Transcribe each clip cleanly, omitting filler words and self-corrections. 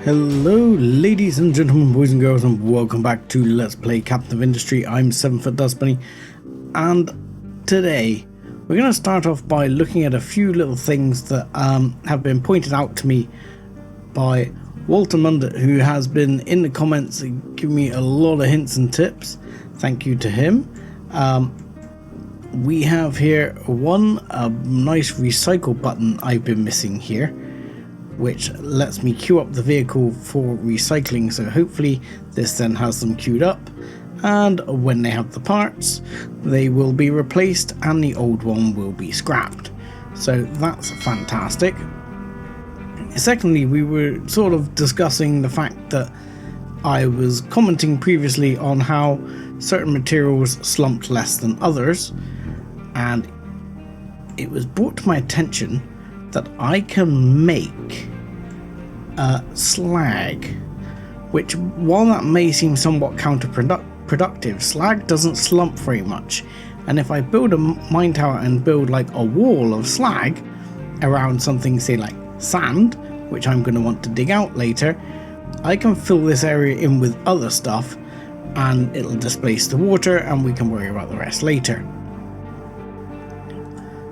Hello ladies and gentlemen, boys and girls, and welcome back to Let's Play Captain of Industry. I'm 7foot Dust Bunny, and today we're going to start off by looking at a few little things that have been pointed out to me by Walter Mundert, who has been in the comments and giving me a lot of hints and tips. Thank you to him. We have here a nice recycle button I've been missing here, which lets me queue up the vehicle for recycling, so hopefully this then has them queued up, and when they have the parts they will be replaced and the old one will be scrapped. So that's fantastic. Secondly, we were sort of discussing the fact that I was commenting previously on how certain materials slumped less than others, and it was brought to my attention that I can make slag, which, while that may seem somewhat counterproductive, slag doesn't slump very much, and if I build a mine tower and build like a wall of slag around something, say like sand, which I'm going to want to dig out later, I can fill this area in with other stuff and it'll displace the water and we can worry about the rest later.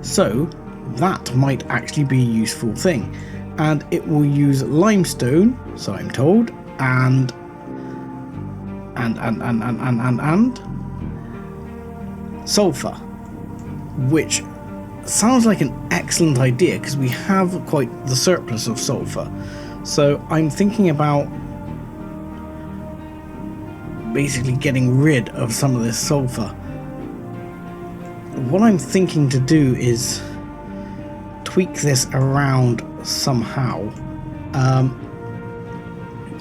So that might actually be a useful thing, and it will use limestone, so I'm told, and sulfur, which sounds like an excellent idea because we have quite the surplus of sulfur. So I'm thinking about basically getting rid of some of this sulfur. What I'm thinking to do is tweak this around somehow.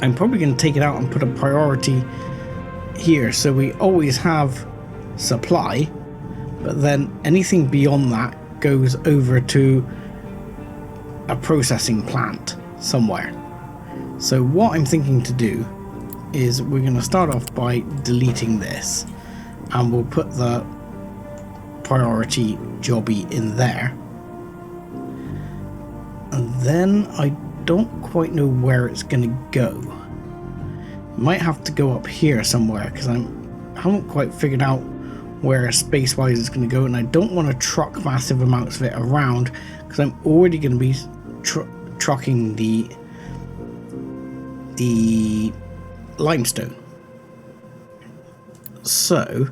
I'm probably going to take it out and put a priority here so we always have supply, but then anything beyond that goes over to a processing plant somewhere. So what I'm thinking to do is we're going to start off by deleting this, and we'll put the priority jobby in there. And then I don't quite know where it's going to go. It might have to go up here somewhere because I haven't quite figured out where space-wise it's going to go, and I don't want to truck massive amounts of it around because I'm already going to be trucking the limestone. So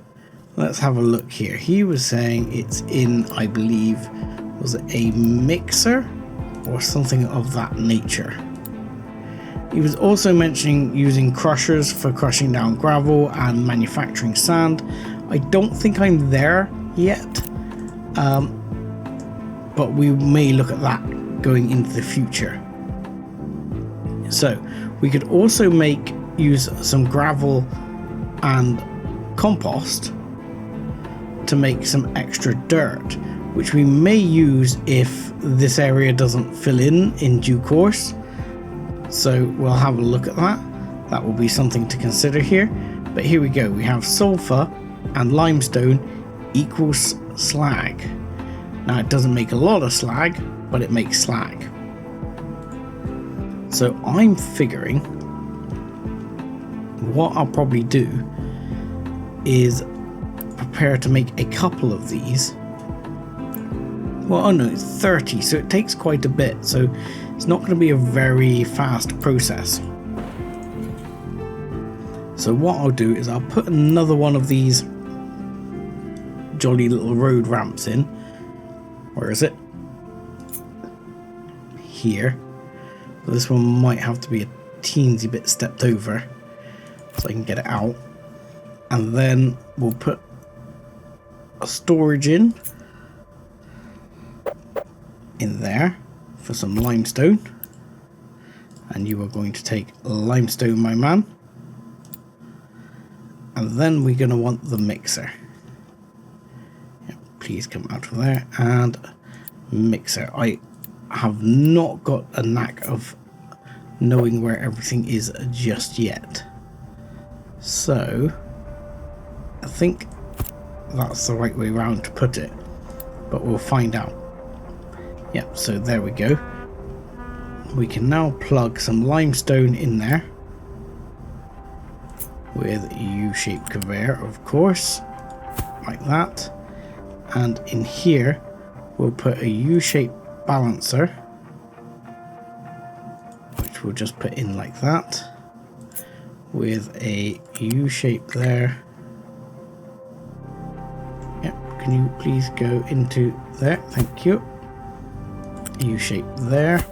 let's have a look here. He was saying it's in, I believe, was it a mixer or something of that nature. He was also mentioning using crushers for crushing down gravel and manufacturing sand. I don't think I'm there yet, but we may look at that going into the future. So we could also use some gravel and compost to make some extra dirt, which we may use if this area doesn't fill in due course. So we'll have a look at that. That will be something to consider here. But here we go. We have sulfur and limestone equals slag. Now it doesn't make a lot of slag, but it makes slag. So I'm figuring what I'll probably do is prepare to make a couple of these. Well, oh no, it's 30, so it takes quite a bit, so it's not going to be a very fast process. So what I'll do is I'll put another one of these jolly little road ramps in. Where is it? Here. This one might have to be a teensy bit stepped over so I can get it out. And then we'll put a storage in there for some limestone, and you are going to take limestone, my man. And then we're going to want the mixer. Yep, please come out of there. And mixer. I have not got a knack of knowing where everything is just yet, so I think that's the right way around to put it, but we'll find out. Yep, so there we go. We can now plug some limestone in there with a U-shaped conveyor, of course, like that. And in here we'll put a U-shaped balancer, which we'll just put in like that, with a U-shape there. Yep, can you please go into there? Thank you. U-shape there.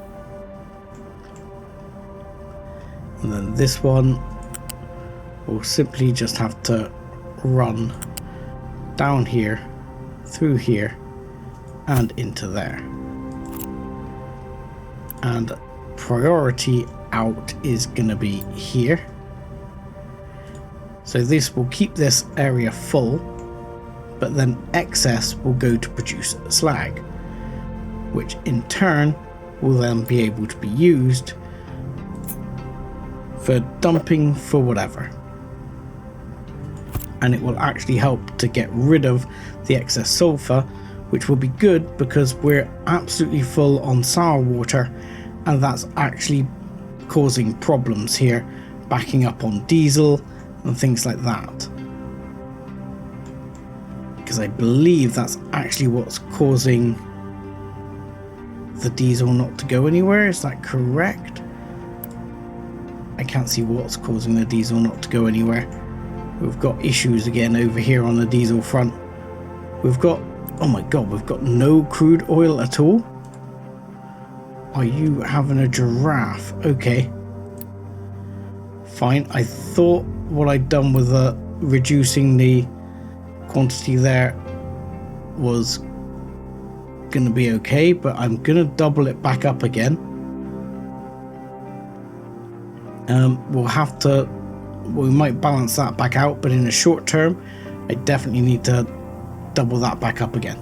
And then this one will simply just have to run down here, through here, and into there. And priority out is going to be here. So this will keep this area full, but then excess will go to produce slag, which in turn will then be able to be used for dumping for whatever. And it will actually help to get rid of the excess sulfur, which will be good because we're absolutely full on sour water, and that's actually causing problems here, backing up on diesel and things like that. Because I believe that's actually what's causing the diesel not to go anywhere. Is that correct? I can't see what's causing the diesel not to go anywhere. We've got issues again over here on the diesel front. We've got, oh my god, we've got no crude oil at all. Are you having a giraffe? Okay. Fine. I thought what I'd done with reducing the quantity there was going to be okay, but I'm going to double it back up again. We'll have to, we might balance that back out, but in the short term I definitely need to double that back up again,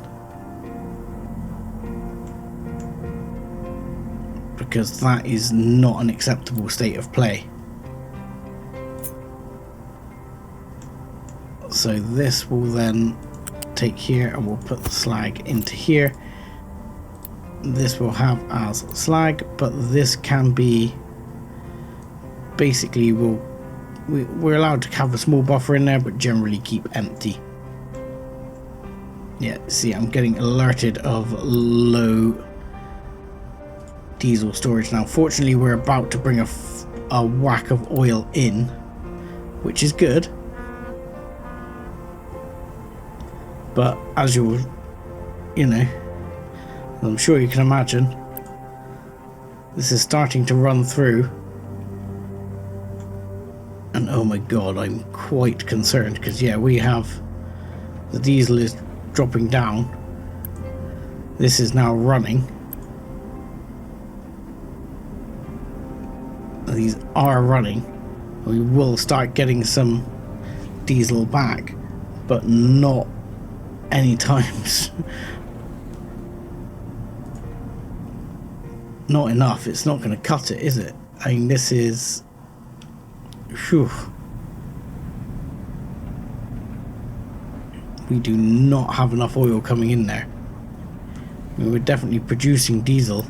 because that is not an acceptable state of play. So this will then take here and we'll put the slag into here. This will have as slag, but this can be basically, we're allowed to have a small buffer in there, but generally keep empty. Yeah, see, I'm getting alerted of low diesel storage now. Fortunately, we're about to bring a whack of oil in, which is good. But as you'll, you know, I'm sure you can imagine, this is starting to run through. And oh my god, I'm quite concerned, because yeah, we have, the diesel is dropping down. This is now running. These are running. We will start getting some diesel back, but not any times. Not enough. It's not going to cut it, is it? I mean, this is, whew. We do not have enough oil coming in there. I mean, we're definitely producing diesel,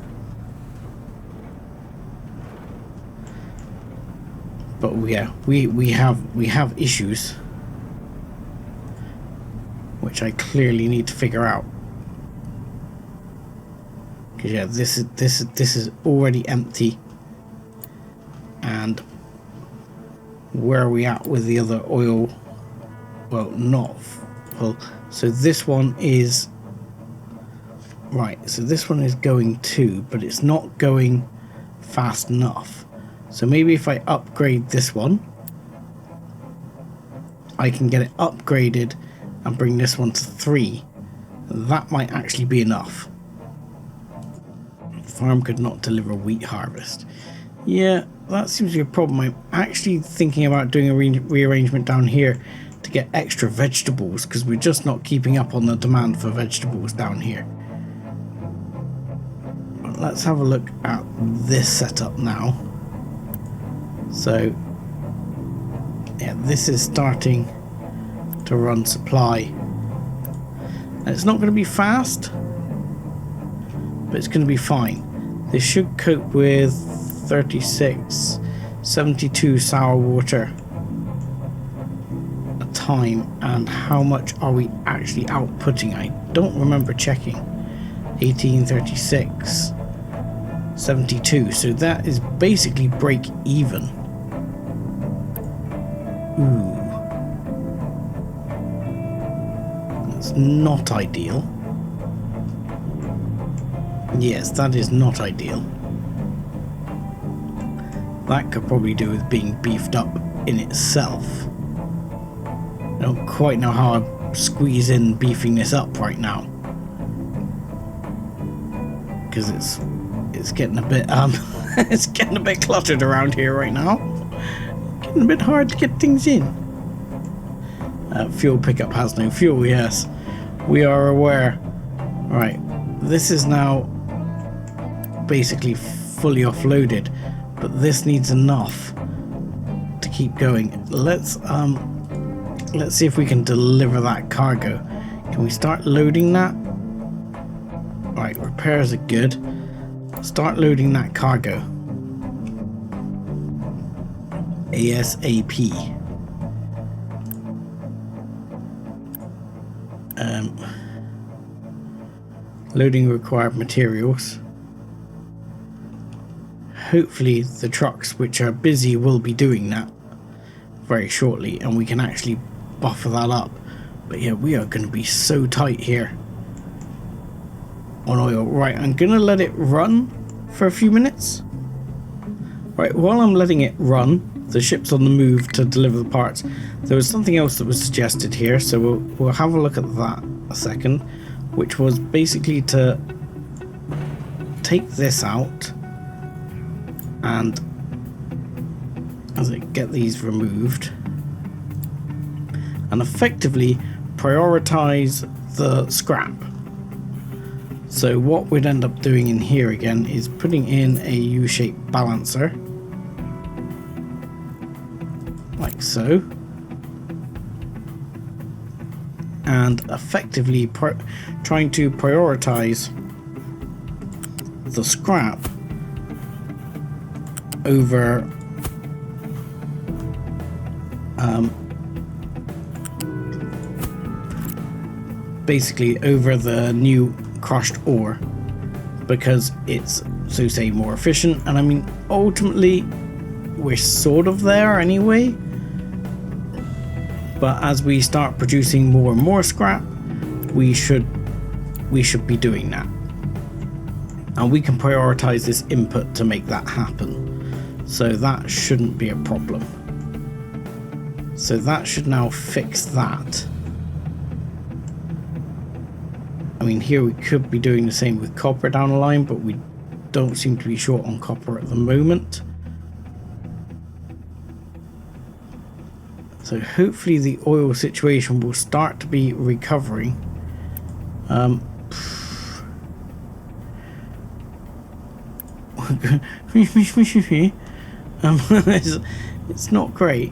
but yeah, we have issues, which I clearly need to figure out. Because yeah, this is already empty. And where are we at with the other oil? Well, not full. So this one is right. So this one is going too, but it's not going fast enough. So maybe if I upgrade this one, I can get it upgraded and bring this one to 3. That might actually be enough. Farm could not deliver wheat harvest. Yeah, that seems to be a problem. I'm actually thinking about doing a rearrangement down here to get extra vegetables, because we're just not keeping up on the demand for vegetables down here. But let's have a look at this setup now. So yeah, this is starting to run supply. And it's not going to be fast, but it's going to be fine. This should cope with 36, 72 sour water a time. And how much are we actually outputting? I don't remember checking. 1836, 72. So that is basically break even. Ooh. That's not ideal. Yes, that is not ideal. That could probably do with being beefed up in itself. I don't quite know how I squeeze in beefing this up right now, because it's getting a bit it's getting a bit cluttered around here right now. Getting a bit hard to get things in. Fuel pickup has no fuel. Yes, we are aware. Right, this is now basically fully offloaded, but this needs enough to keep going. Let's see if we can deliver that cargo. Can we start loading that? Right, repairs are good. Start loading that cargo ASAP. Loading required materials. Hopefully the trucks which are busy will be doing that very shortly, and we can actually buffer that up. But yeah, we are going to be so tight here on oil. Right, I'm going to let it run for a few minutes. Right, while I'm letting it run, the ship's on the move to deliver the parts. There was something else that was suggested here, so we'll have a look at that a second, which was basically to take this out and as I get these removed and effectively prioritize the scrap. So what we'd end up doing in here again is putting in a U-shaped balancer like so, and effectively trying to prioritize the scrap over basically over the new crushed ore, because it's, so say, more efficient. And I mean, ultimately we're sort of there anyway, but as we start producing more and more scrap, we should be doing that, and we can prioritize this input to make that happen. So that shouldn't be a problem. So that should now fix that. I mean, here we could be doing the same with copper down the line, but we don't seem to be short on copper at the moment. So hopefully the oil situation will start to be recovering. It's not great.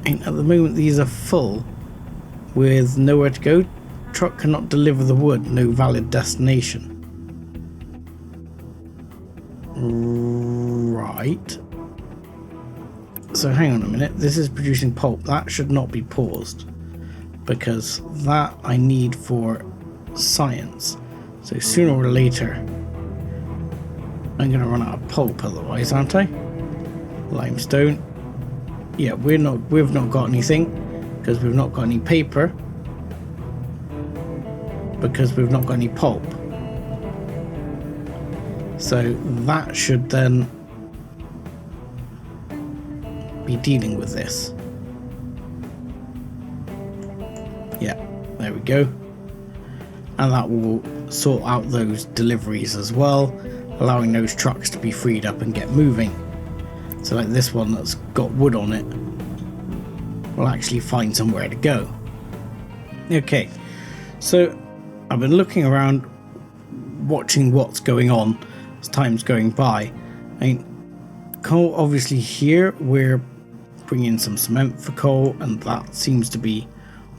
And at the moment these are full with nowhere to go. Truck cannot deliver the wood, no valid destination. Right. So hang on a minute, this is producing pulp. That should not be paused, because that I need for science. So sooner or later I'm going to run out of pulp otherwise, aren't I? Limestone. Yeah, we've not got anything, because we've not got any paper, because we've not got any pulp. So that should then be dealing with this. Yeah, there we go. And that will sort out those deliveries as well, allowing those trucks to be freed up and get moving. So like this one that's got wood on it will actually find somewhere to go. Okay, so I've been looking around, watching what's going on as time's going by. I mean, coal, obviously here we're bringing in some cement for coal, and that seems to be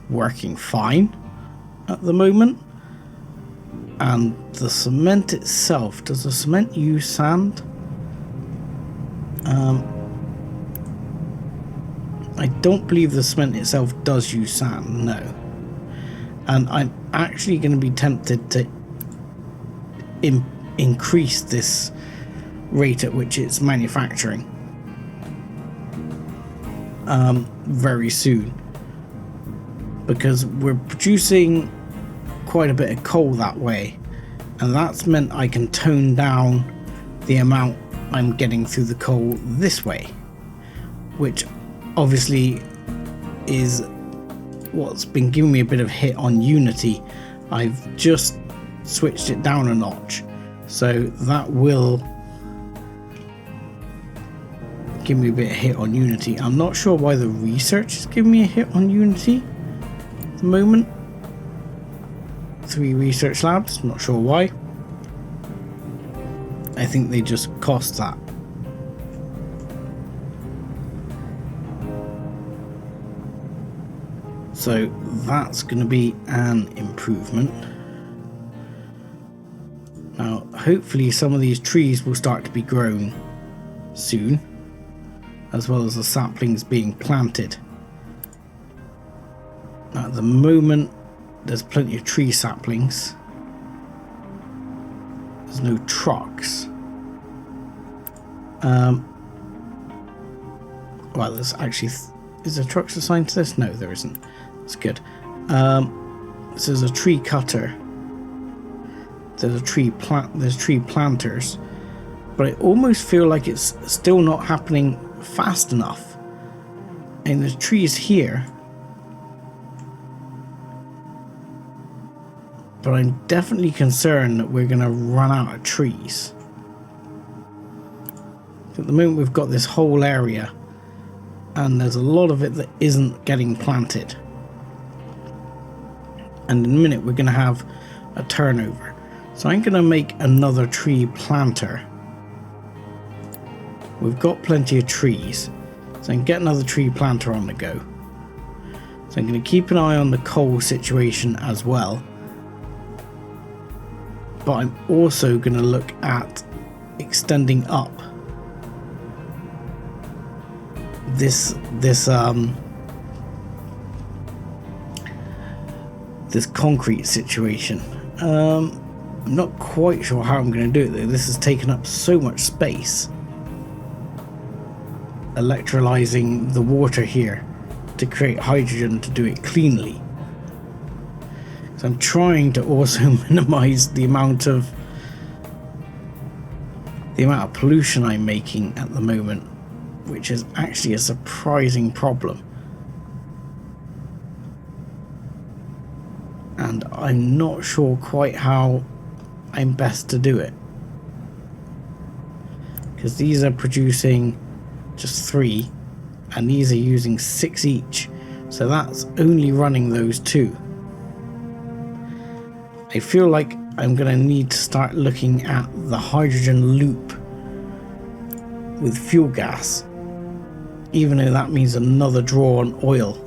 working fine at the moment. And the cement itself, does the cement use sand? I don't believe the cement itself does use sand, no. And I'm actually going to be tempted to increase this rate at which it's manufacturing very soon, because we're producing quite a bit of coal that way, and that's meant I can tone down the amount I'm getting through the coal this way, which obviously is what's been giving me a bit of hit on Unity. I've just switched it down a notch, so that will give me a bit of hit on Unity. I'm not sure why the research is giving me a hit on Unity at the moment. 3 research labs, not sure why. I think they just cost that. So that's going to be an improvement. Now, hopefully some of these trees will start to be grown soon, as well as the saplings being planted. Now, at the moment, there's plenty of tree saplings. There's no trucks. Well, there's actually... Is there trucks assigned to this? No, there isn't. That's good. So there's a tree cutter. There's tree planters. But I almost feel like it's still not happening fast enough. And there's trees here. But I'm definitely concerned that we're going to run out of trees. At the moment we've got this whole area, and there's a lot of it that isn't getting planted. And in a minute we're going to have a turnover. So I'm going to make another tree planter. We've got plenty of trees, so I can get another tree planter on the go. So I'm going to keep an eye on the coal situation as well. But I'm also going to look at extending up this concrete situation. I'm not quite sure how I'm going to do it though. This has taken up so much space. Electrolyzing the water here to create hydrogen to do it cleanly. So I'm trying to also minimize the amount of pollution I'm making at the moment, which is actually a surprising problem. And I'm not sure quite how I'm best to do it, because these are producing just 3 and these are using 6 each, so that's only running those 2. I feel like I'm going to need to start looking at the hydrogen loop with fuel gas, even though that means another draw on oil.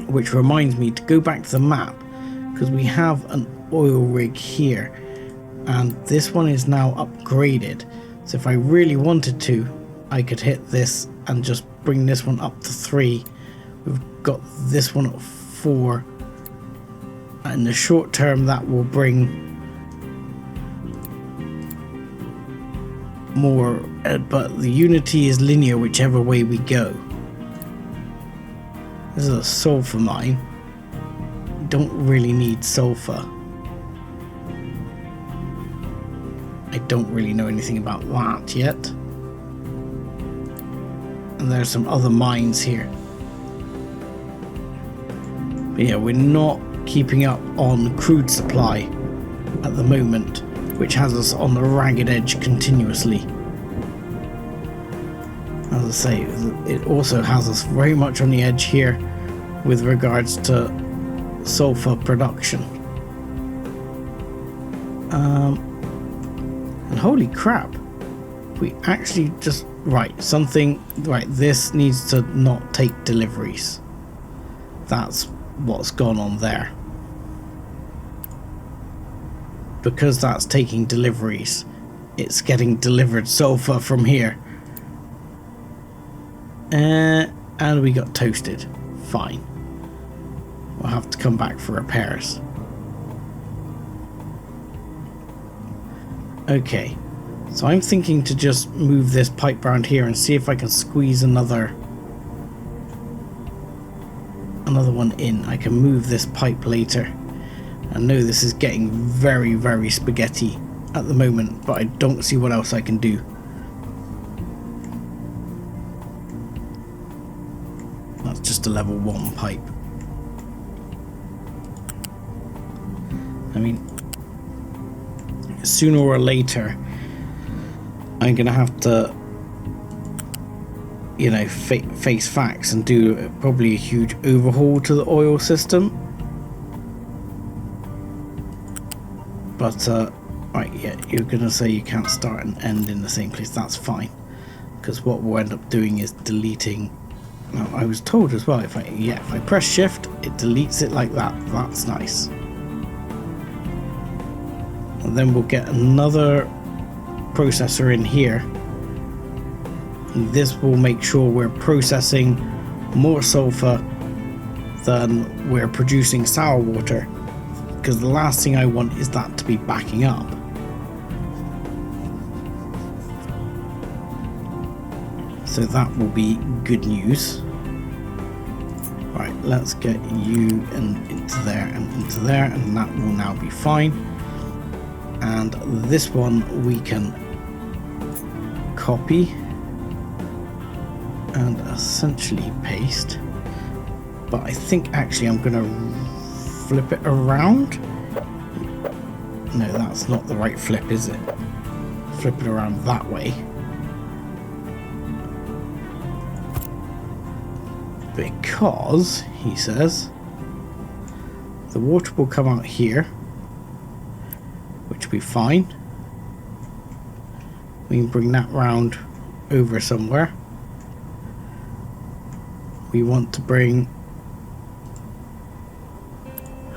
Which reminds me to go back to the map, because we have an oil rig here and this one is now upgraded. So if I really wanted to, I could hit this and just bring this one up to 3. We've got this one at 4. In the short term that will bring more, but the Unity is linear whichever way we go. This is a sulfur mine. Don't really need sulfur. I don't really know anything about that yet. And there's some other mines here. But yeah, we're not keeping up on crude supply at the moment, which has us on the ragged edge continuously. As I say, it also has us very much on the edge here with regards to sulfur production. And holy crap, we actually just this needs to not take deliveries. That's what's gone on there. because that's taking deliveries, it's getting delivered sulfur from here. And we got toasted. Fine. We'll have to come back for repairs. Okay. So I'm thinking to just move this pipe round here and see if I can squeeze another one in. I can move this pipe later. I know this is getting very, very spaghetti at the moment, but I don't see what else I can do. That's just a level 1 pipe. I mean, sooner or later, I'm gonna have to, you know, face facts and do probably a huge overhaul to the oil system. But, right, yeah, you're gonna say you can't start and end in the same place. That's fine, because what we'll end up doing is deleting. Now, I was told as well, if I press shift, it deletes it like that. That's nice. And then we'll get another processor in here. And this will make sure we're processing more sulfur than we're producing sour water, because the last thing I want is that to be backing up. So that will be good news. Right, let's get you into there, and that will now be fine. And this one we can copy and essentially paste. But I think actually I'm going to flip it around. No, that's not the right flip, is it? Flip it around that way. Because, he says, the water will come out here, which will be fine. We can bring that round over somewhere. We want to bring,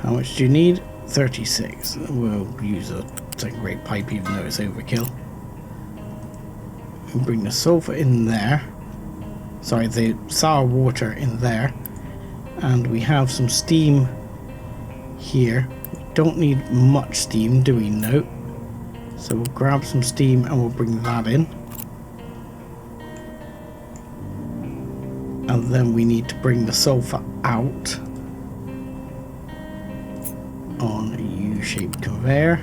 how much do you need? 36. We'll use a second grade pipe even though it's overkill. We'll bring the sulfur in there. Sorry, the sour water in there. And we have some steam here. We don't need much steam, do we? No. So we'll grab some steam and we'll bring that in. And then we need to bring the sulfur out on a U-shaped conveyor.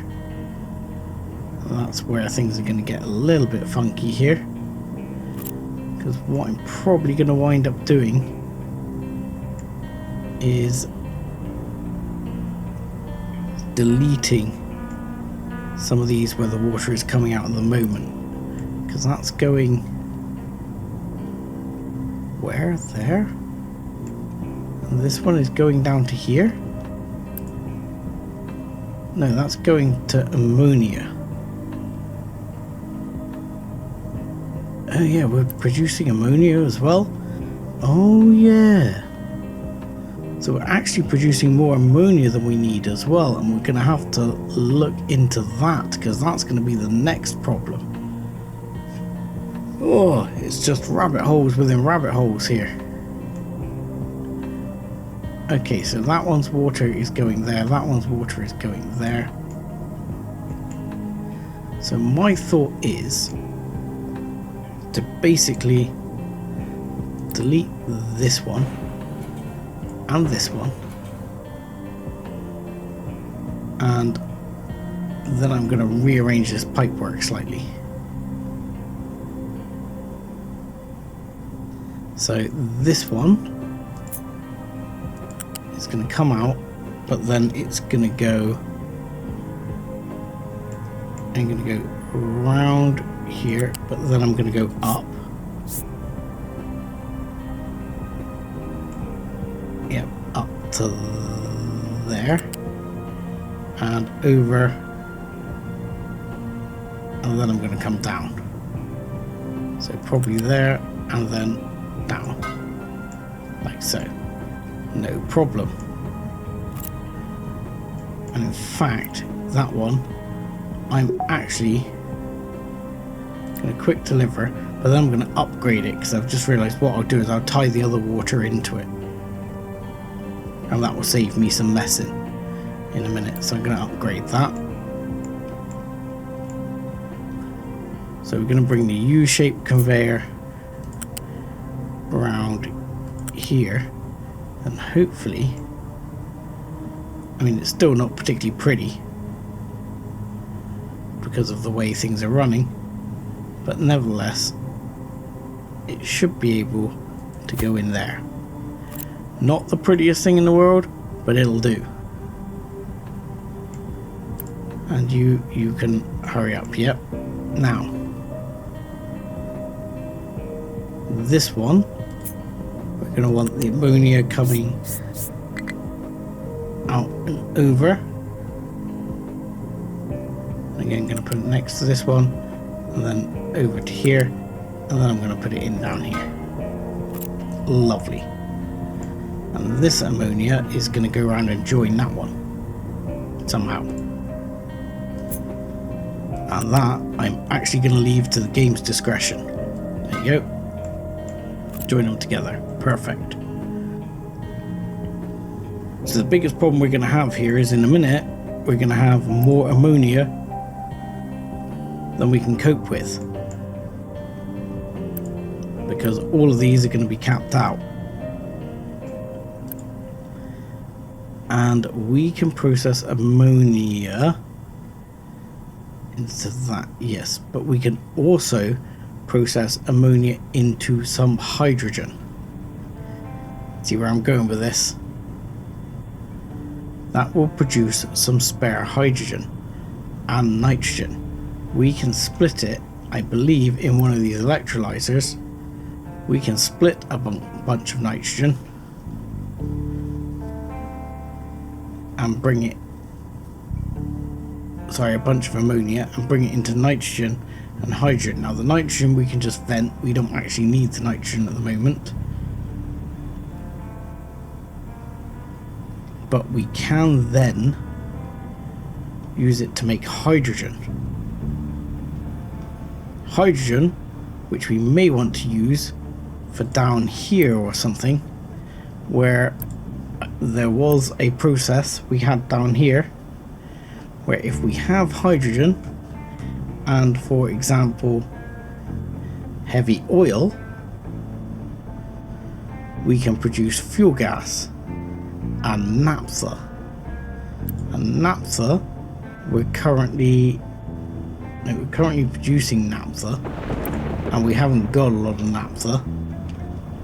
That's where things are going to get a little bit funky here. Because what I'm probably going to wind up doing is deleting some of these where the water is coming out at the moment. Because that's going... where? There? And this one is going down to here? No, that's going to ammonia. Oh yeah, we're producing ammonia as well. Oh yeah. So we're actually producing more ammonia than we need as well, and we're going to have to look into that, because that's going to be the next problem. Oh, it's just rabbit holes within rabbit holes here. Okay, so that one's water is going there, that one's water is going there. So my thought is to basically delete this one and this one, and then I'm going to rearrange this pipework slightly. So this one is going to come out, but then it's going to go, I'm going to go round here, but then I'm going to go up. Yep, up to there and over, and then I'm going to come down. So probably there and then down, like so. No problem. And in fact, that one I'm actually going to quick deliver, but then I'm going to upgrade it because I've just realised what I'll do is I'll tie the other water into it, and that will save me some messing in a minute. So I'm going to upgrade that. So we're going to bring the U-shaped conveyor around here, and hopefully, I mean, it's still not particularly pretty because of the way things are running, but nevertheless it should be able to go in there. Not the prettiest thing in the world, but it'll do. And you can hurry up. Yep. Now this one, we're going to want the ammonia coming out and over. Again, going to put it next to this one, and then over to here, and then I'm going to put it in down here. Lovely. And this ammonia is going to go around and join that one somehow. And that I'm actually going to leave to the game's discretion. There you go. Join them together. Perfect. So the biggest problem we're going to have here is in a minute we're going to have more ammonia than we can cope with, because all of these are going to be capped out. And we can process ammonia into that, yes, but we can also process ammonia into some hydrogen. See where I'm going with this? That will produce some spare hydrogen and nitrogen. We can split it, I believe, in one of these electrolyzers. We can split a bunch of nitrogen and bring it, sorry, a bunch of ammonia, and bring it into nitrogen and hydrogen. Now the nitrogen we can just vent, we don't actually need the nitrogen at the moment, but we can then use it to make hydrogen. Hydrogen, which we may want to use for down here or something, where there was a process we had down here where if we have hydrogen and, for example, heavy oil, we can produce fuel gas and naphtha. And naphtha, we're currently producing naphtha, and we haven't got a lot of naphtha.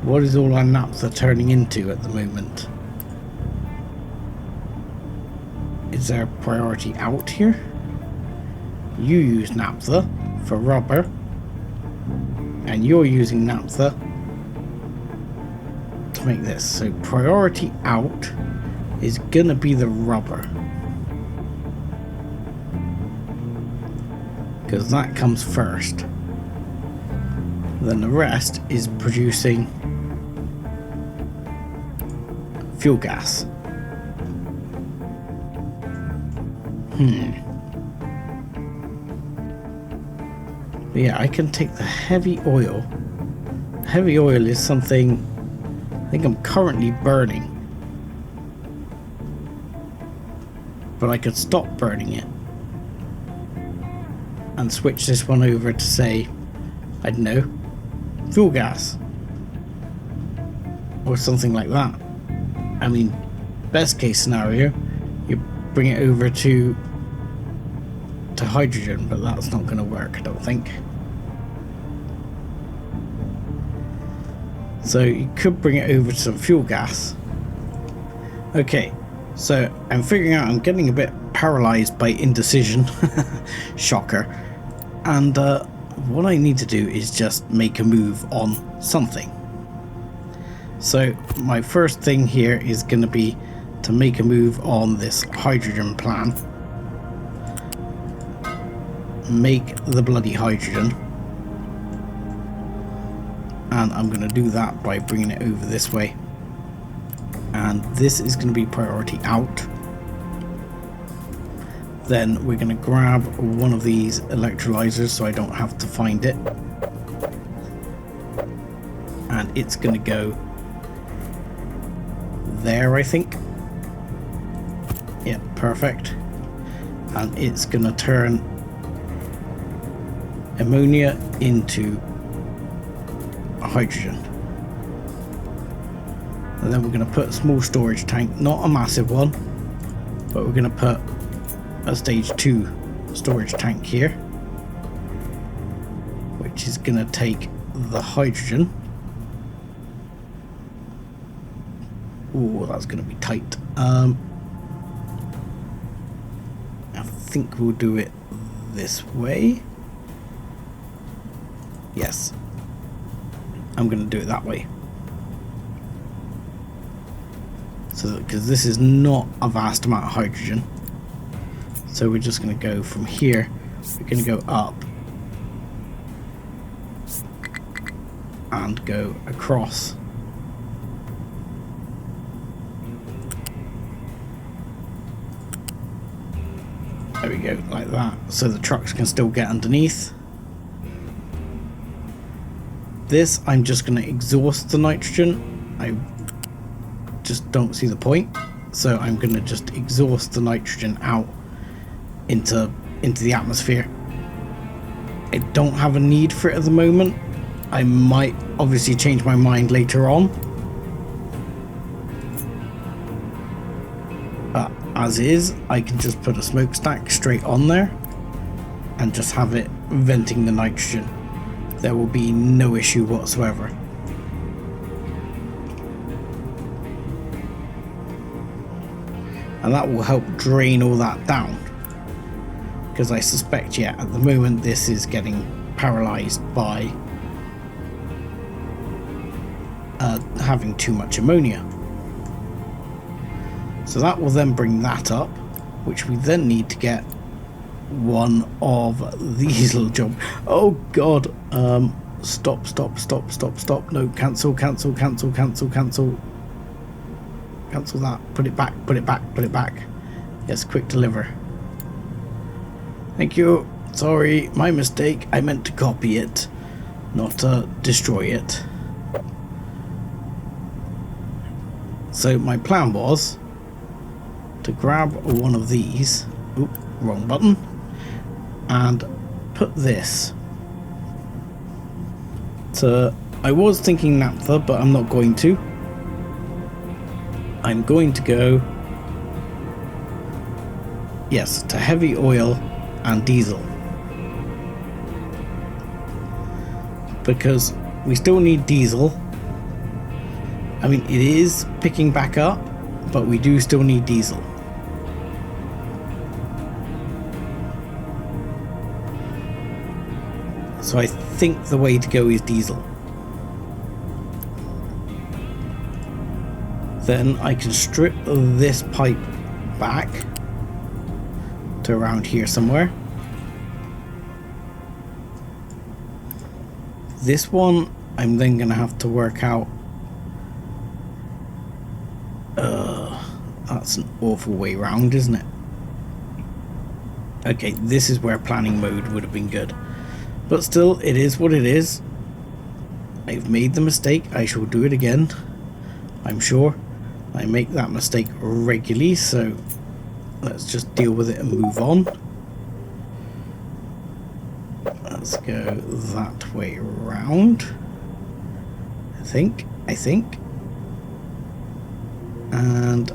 What is all our naphtha turning into at the moment? Is there a priority out here? You use naphtha for rubber, and you're using naphtha to make this. So priority out is gonna be the rubber, because that comes first. Then the rest is producing fuel gas. But yeah, I can take the heavy oil. Heavy oil is something I think I'm currently burning, but I could stop burning it and switch this one over to, say, I don't know, fuel gas or something like that. I mean, best case scenario, you bring it over to hydrogen, but that's not going to work, I don't think. So you could bring it over to some fuel gas. Okay, so I'm figuring out I'm getting a bit paralyzed by indecision. Shocker. And what I need to do is just make a move on something. So my first thing here is going to be to make a move on this hydrogen plan. Make the bloody hydrogen. And I'm going to do that by bringing it over this way. And this is going to be priority out. Then we're going to grab one of these electrolyzers so I don't have to find it. And it's going to go there, I think. Yeah, perfect. And it's going to turn ammonia into hydrogen. And then we're going to put a small storage tank, not a massive one, but we're going to put a stage 2 storage tank here, which is going to take the hydrogen. Oh, that's going to be tight. I think we'll do it this way. Yes, I'm going to do it that way. So, because this is not a vast amount of hydrogen. So we're just going to go from here. We're going to go up and go across. There we go, like that. So the trucks can still get underneath. This, I'm just going to exhaust the nitrogen. I just don't see the point. So I'm going to just exhaust the nitrogen out into the atmosphere. I don't have a need for it at the moment. I might obviously change my mind later on. But as is, I can just put a smokestack straight on there and just have it venting the nitrogen. There will be no issue whatsoever. And that will help drain all that down. Because I suspect, yeah, at the moment this is getting paralysed by having too much ammonia. So that will then bring that up, which we then need to get one of these little jobs. Oh god, stop. No, cancel that. Put it back. Yes, quick deliver. Thank you. Sorry, my mistake. I meant to copy it, not destroy it. So my plan was to grab one of these. Oop, wrong button. And put this. So I was thinking naphtha, but I'm not going to. I'm going to go, yes, to heavy oil and diesel, because we still need diesel. I mean, it is picking back up, but we do still need diesel. So I think the way to go is diesel. Then I can strip this pipe back to around here somewhere. This one I'm then going to have to work out. That's an awful way round, isn't it? Okay, this is where planning mode would have been good. But still, it is what it is. I've made the mistake. I shall do it again. I'm sure. I make that mistake regularly, so let's just deal with it and move on. Let's go that way around. I think. And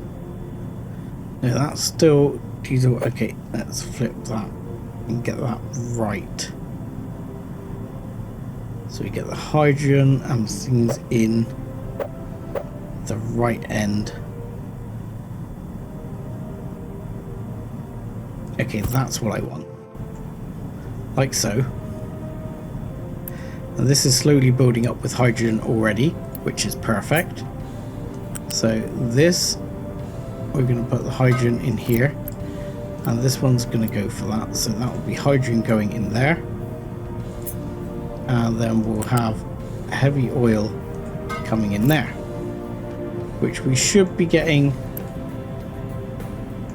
no, that's still diesel. Okay, let's flip that and get that right. So we get the hydrogen and things in the right end. Okay, that's what I want. Like so. And this is slowly building up with hydrogen already, which is perfect. So this, we're going to put the hydrogen in here, and this one's going to go for that. So that will be hydrogen going in there, and then we'll have heavy oil coming in there, which we should be getting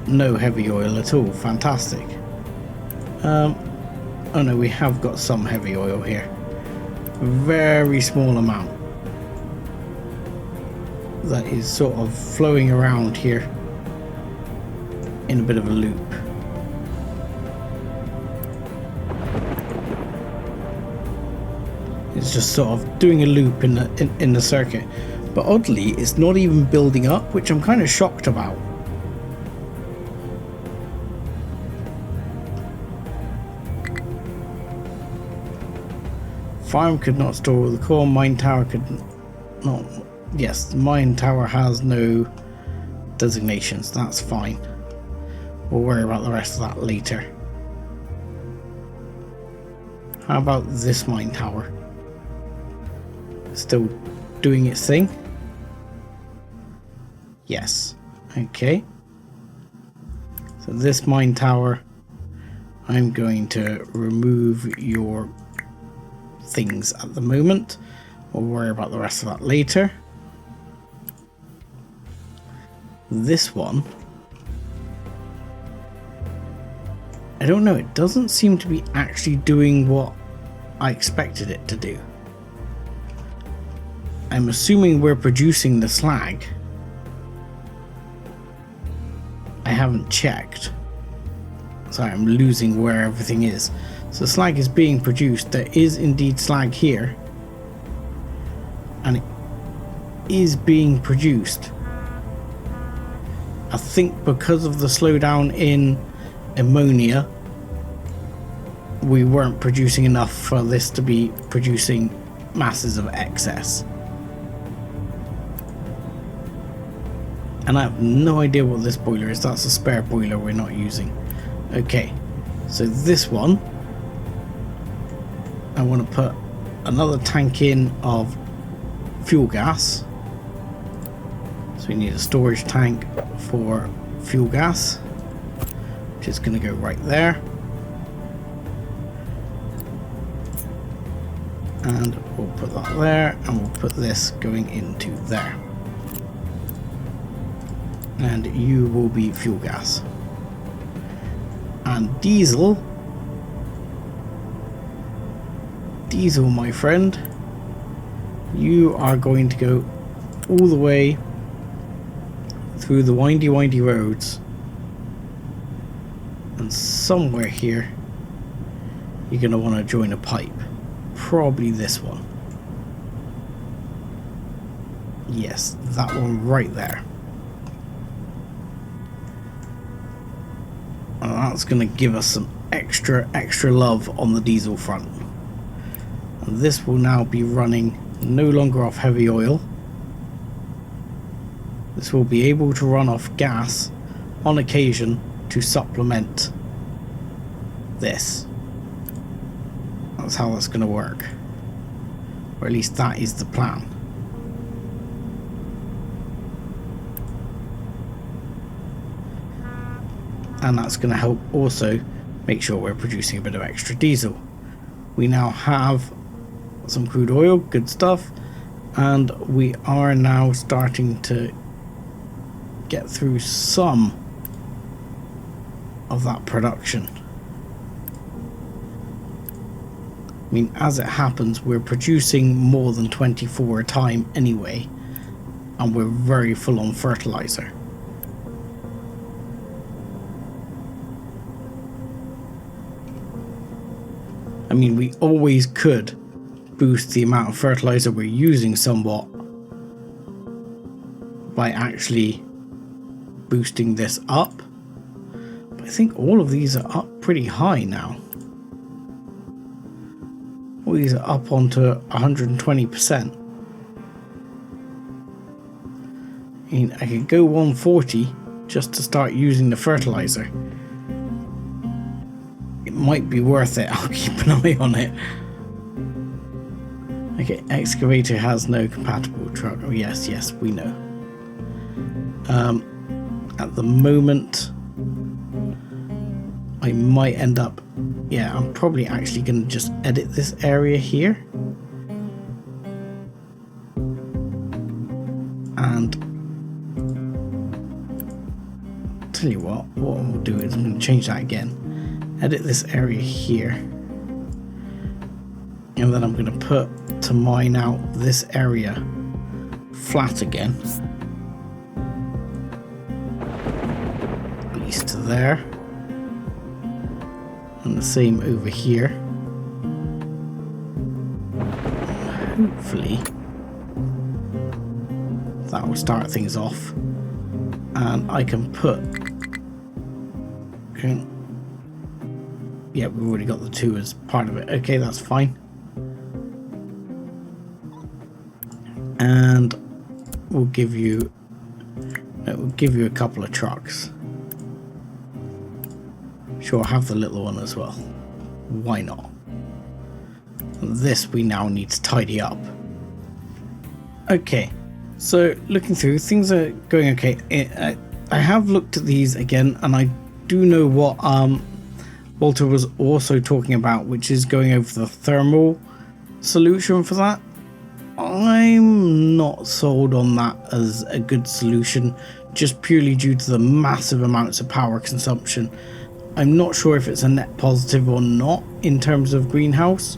no heavy oil at all. Fantastic. Oh no, we have got some heavy oil here. A very small amount. That is sort of flowing around here in a bit of a loop. It's just sort of doing a loop in the circuit. But oddly, it's not even building up, which I'm kind of shocked about. Farm could not store the core. Mine tower could not. Yes, the mine tower has no designations. That's fine. We'll worry about the rest of that later. How about this mine tower? Still doing its thing? Yes. Okay. So this mine tower, I'm going to remove your things at the moment. We'll worry about the rest of that later. This one, I don't know, it doesn't seem to be actually doing what I expected it to do. I'm assuming we're producing the slag. I haven't checked. Sorry, I'm losing where everything is. So slag is being produced. There is indeed slag here. And it is being produced. I think because of the slowdown in ammonia, we weren't producing enough for this to be producing masses of excess. And I have no idea what this boiler is. That's a spare boiler we're not using. Okay, so this one, I want to put another tank in of fuel gas. So we need a storage tank for fuel gas, which is going to go right there. And we'll put that there, and we'll put this going into there. And you will be fuel gas. And diesel, my friend, you are going to go all the way through the windy roads, and somewhere here you're going to want to join a pipe. Probably this one. Yes, that one right there. And that's going to give us some extra love on the diesel front. And this will now be running no longer off heavy oil. This will be able to run off gas on occasion to supplement this. That's how that's going to work. Or at least that is the plan. And that's going to help also make sure we're producing a bit of extra diesel. We now have some crude oil, good stuff, and we are now starting to get through some of that production. I mean, as it happens, we're producing more than 24 a time anyway, and we're very full on fertilizer. I mean, we always could boost the amount of fertilizer we're using somewhat by actually boosting this up. But I think all of these are up pretty high now. All these are up onto 120%. I mean, I could go 140 just to start using the fertilizer. It might be worth it. I'll keep an eye on it. Okay, excavator has no compatible truck. Oh yes, we know. At the moment, I might end up... Yeah, I'm probably actually going to just edit this area here. And tell you what we'll do is I'm going to change that again. edit this area here. And then I'm going to put to mine out this area flat again. At least to there. And the same over here. Hopefully that will start things off. And I can put... Okay. Yeah, we've already got the 2 as part of it. Okay, that's fine. And we'll give you a couple of trucks. Sure, have the little one as well. Why not? This we now need to tidy up. Okay, so looking through, things are going okay. I have looked at these again, and I do know what Walter was also talking about, which is going over the thermal solution for that. I'm not sold on that as a good solution, just purely due to the massive amounts of power consumption. I'm not sure if it's a net positive or not in terms of greenhouse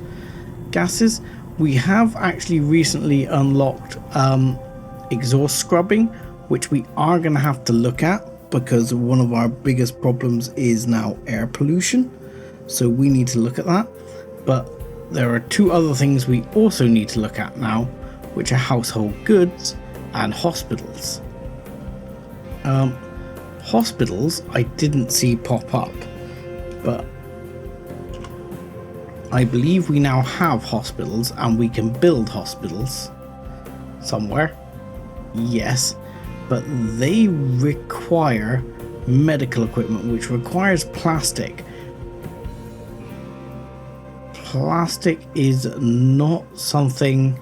gases. We have actually recently unlocked exhaust scrubbing, which we are going to have to look at because one of our biggest problems is now air pollution. So we need to look at that. But there are 2 other things we also need to look at now, which are household goods and hospitals. Hospitals I didn't see pop up, but I believe we now have hospitals and we can build hospitals somewhere. Yes, but they require medical equipment, which requires plastic. Plastic is not something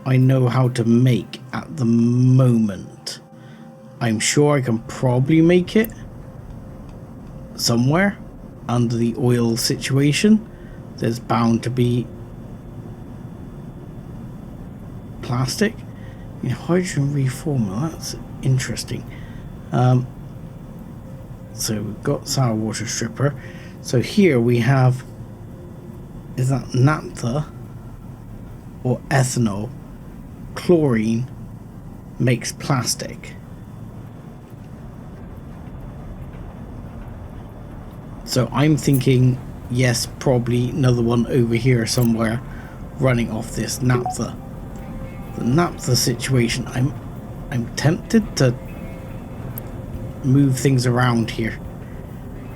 I know how to make at the moment. I'm sure I can probably make it somewhere under the oil situation. There's bound to be plastic. Hydrogen reformer, that's interesting. So we've got sour water stripper. So here we have, is that naphtha or ethanol? Chlorine makes plastic. So I'm thinking, yes, probably another one over here somewhere running off this naphtha. The naphtha situation, I'm tempted to move things around here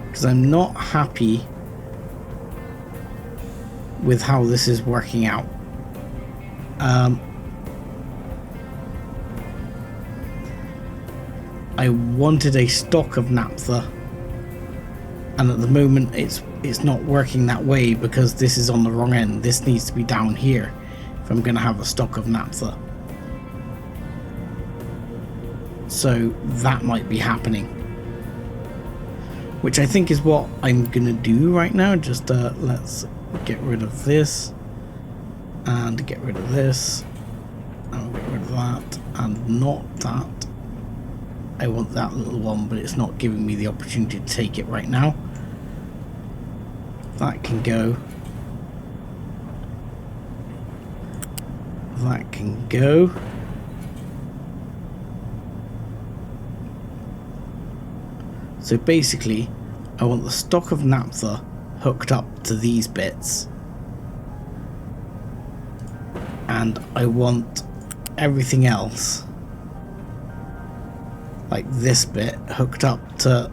because I'm not happy with how this is working out. I wanted a stock of naphtha, and at the moment it's not working that way because this is on the wrong end. This needs to be down here if I'm going to have a stock of naphtha. So that might be happening, which I think is what I'm going to do right now. Just let's get rid of this and get rid of this and get rid of that and not that. I want that little one, but it's not giving me the opportunity to take it right now. That can go. That can go. So basically, I want the stock of naphtha hooked up to these bits. And I want everything else, like this bit, hooked up to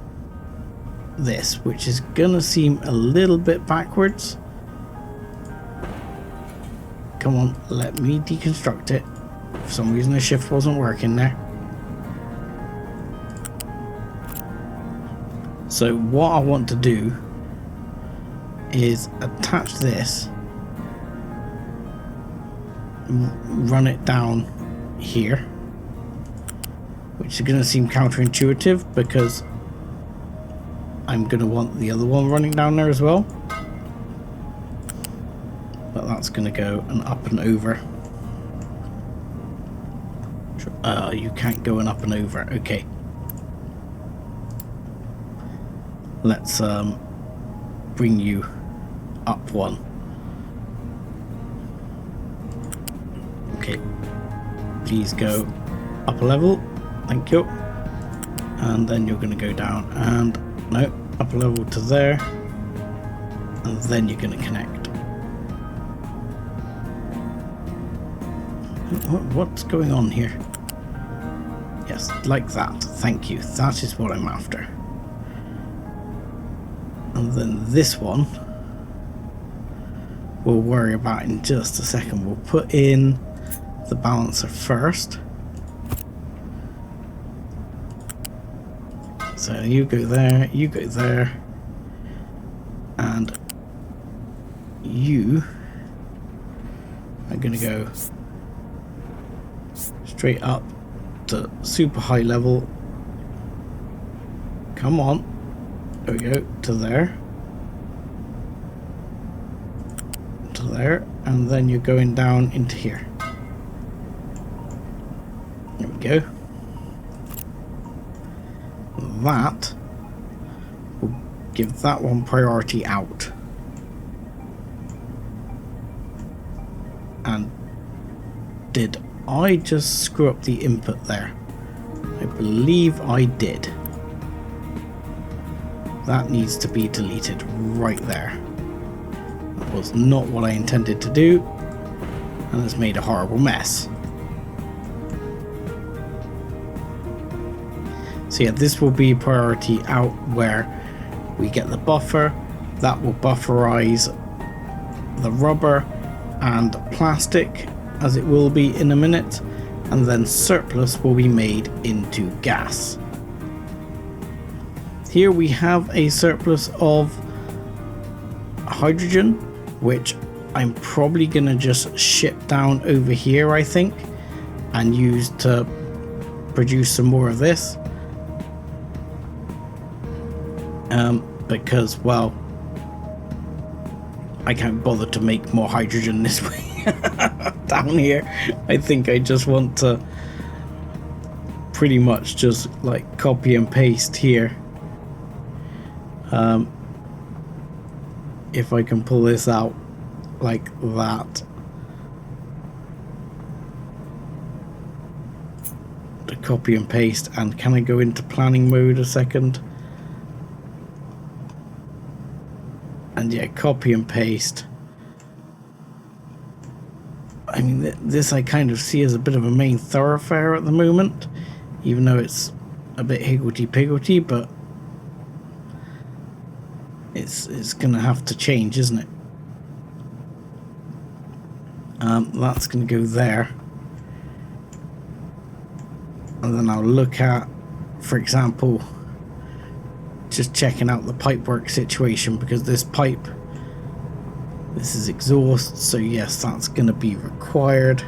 this, which is gonna seem a little bit backwards. Come on, let me deconstruct it. For some reason the shift wasn't working there. So what I want to do is attach this, run it down here, which is going to seem counterintuitive because I'm going to want the other one running down there as well. But that's going to go and up and over. You can't go and up and over. Okay. Let's bring you up one. Okay, please go up a level, thank you. And then you're going to go down and no, up a level to there, and then you're going to connect. What's going on here? Yes, like that, thank you, that is what I'm after. And then this one we'll worry about in just a second. We'll put in the balancer first. So you go there, and you are going to go straight up to super high level. Come on, there we go, to there, to there, and then you're going down into here. There we go. That will give that one priority out. And did I just screw up the input there? I believe I did. That needs to be deleted right there. That was not what I intended to do, and has made a horrible mess. So yeah, this will be priority out where we get the buffer. That will bufferize the rubber and plastic, as it will be in a minute, and then surplus will be made into gas. Here we have a surplus of hydrogen, which I'm probably going to just ship down over here, I think, and use to produce some more of this. Because, well, I can't bother to make more hydrogen this way down here. I think I just want to pretty much just like copy and paste here. If I can pull this out like that, to copy and paste. And can I go into planning mode a second? And yeah, copy and paste. I mean, this I kind of see as a bit of a main thoroughfare at the moment, even though it's a bit higgledy-piggledy, but it's gonna have to change, isn't it? That's gonna go there, and then I'll look at, for example, just checking out the pipework situation, because this pipe, this is exhaust, so yes, that's going to be required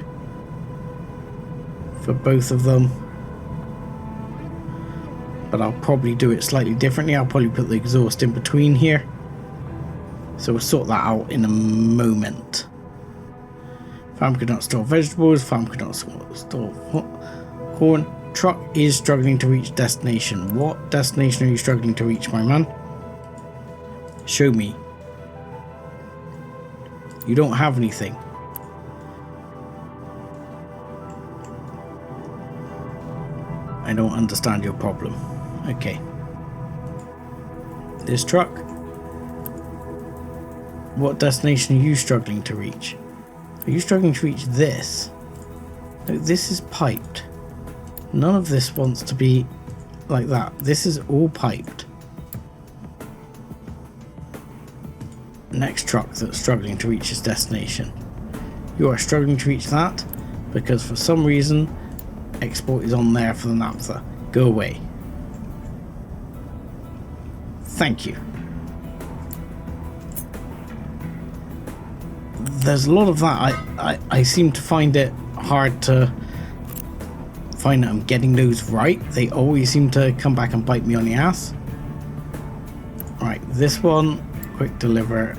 for both of them. But I'll probably do it slightly differently. I'll probably put the exhaust in between here. So we'll sort that out in a moment. Farm cannot store vegetables. Farm cannot store corn. Truck is struggling to reach destination. What destination are you struggling to reach, my man? Show me. You don't have anything. I don't understand your problem. Okay. This truck. What destination are you struggling to reach? Are you struggling to reach this? No, this is piped. None of this wants to be like that. This is all piped. Next truck that's struggling to reach its destination. You are struggling to reach that because for some reason export is on there for the naphtha. Go away. Thank you. There's a lot of that. I seem to find it hard to find that I'm getting those right. They always seem to come back and bite me on the ass. Right, this one, quick deliver,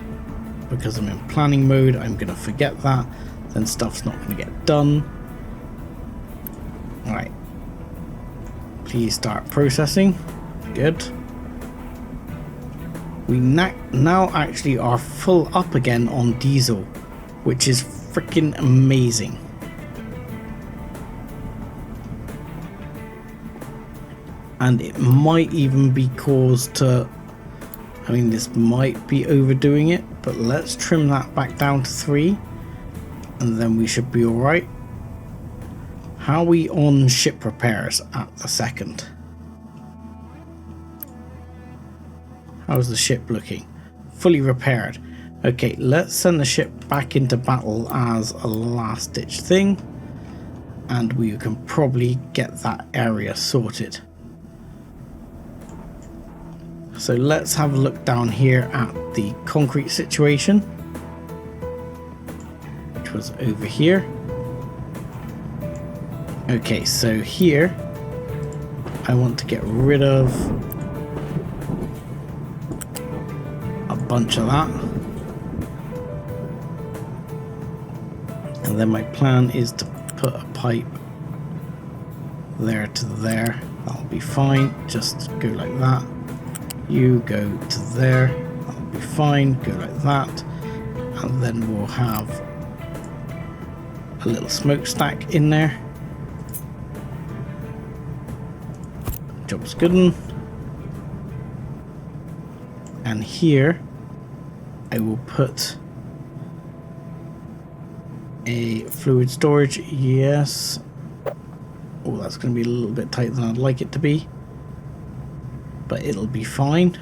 because I'm in planning mode, I'm gonna forget that, then stuff's not gonna get done. Right, please start processing. Good. We now actually are full up again on diesel, which is freaking amazing. And it might even be caused to, I mean, this might be overdoing it, but let's trim that back down to 3 and then we should be alright. How are we on ship repairs at the second? How's the ship looking? Fully repaired. Okay, let's send the ship back into battle as a last ditch thing, and we can probably get that area sorted. So let's have a look down here at the concrete situation, which was over here. Okay, so here I want to get rid of a bunch of that, and then my plan is to put a pipe there to there. That'll be fine, just go like that. You go to there, that'll be fine, go like that, and then we'll have a little smokestack in there. Job's good. And here I will put a fluid storage. Yes. Oh, that's going to be a little bit tighter than I'd like it to be, but it'll be fine.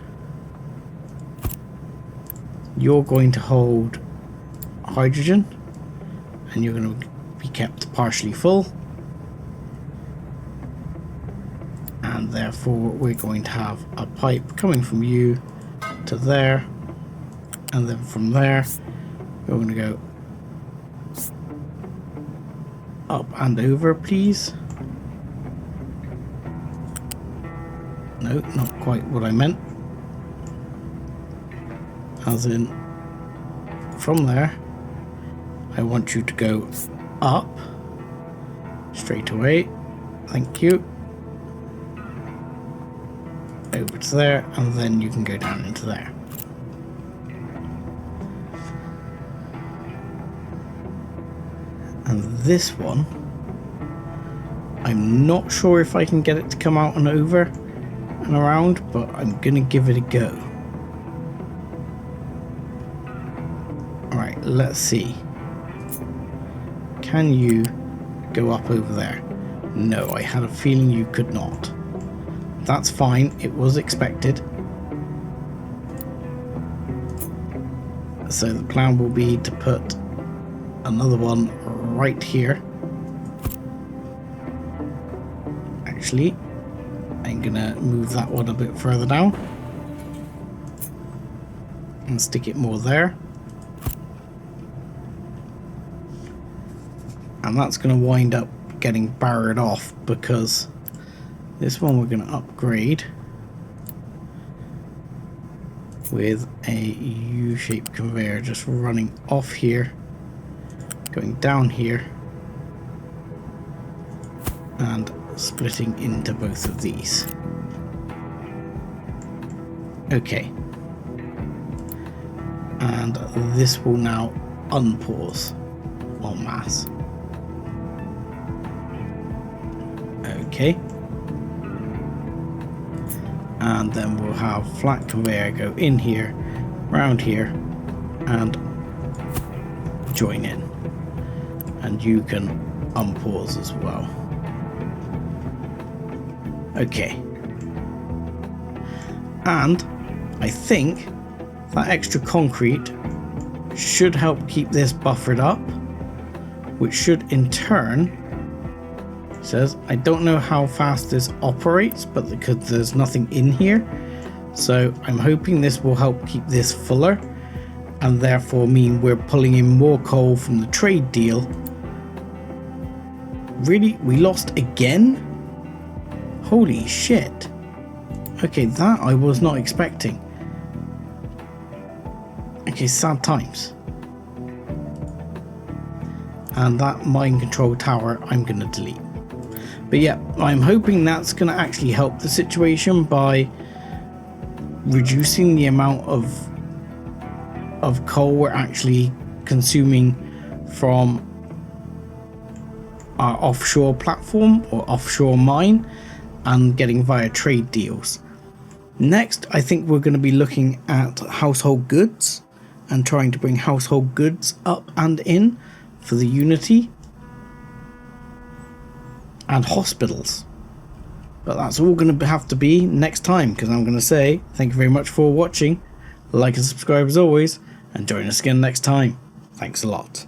You're going to hold hydrogen and you're going to be kept partially full, and therefore we're going to have a pipe coming from you to there, and then from there we're going to go up and over, please. No, not quite what I meant. As in, from there, I want you to go up straight away. Thank you. Over to there, and then you can go down into there. And this one, I'm not sure if I can get it to come out and over and around, but I'm gonna give it a go. Alright, let's see. Can you go up over there? No, I had a feeling you could not. That's fine, it was expected. So the plan will be to put another one right here. Actually, I'm gonna move that one a bit further down and stick it more there. And that's gonna wind up getting barred off, because this one we're going to upgrade with a U-shaped conveyor just running off here, going down here, and splitting into both of these. Okay. And this will now unpause en masse. Okay. And then we'll have flat conveyor go in here, round here, and join in. And you can unpause as well. Okay. And I think that extra concrete should help keep this buffered up, which should in turn, says, I don't know how fast this operates, but because there's nothing in here, so I'm hoping this will help keep this fuller, and therefore mean we're pulling in more coal from the trade deal. Really? We lost again? Holy shit. Okay, that I was not expecting. Okay, sad times. And that mind control tower I'm going to delete. But yeah, I'm hoping that's going to actually help the situation by reducing the amount of coal we're actually consuming from our offshore platform or offshore mine and getting via trade deals. Next, I think we're going to be looking at household goods and trying to bring household goods up and in for the Unity, and hospitals. But that's all going to have to be next time, because I'm going to say thank you very much for watching, like and subscribe as always, and join us again next time. Thanks a lot.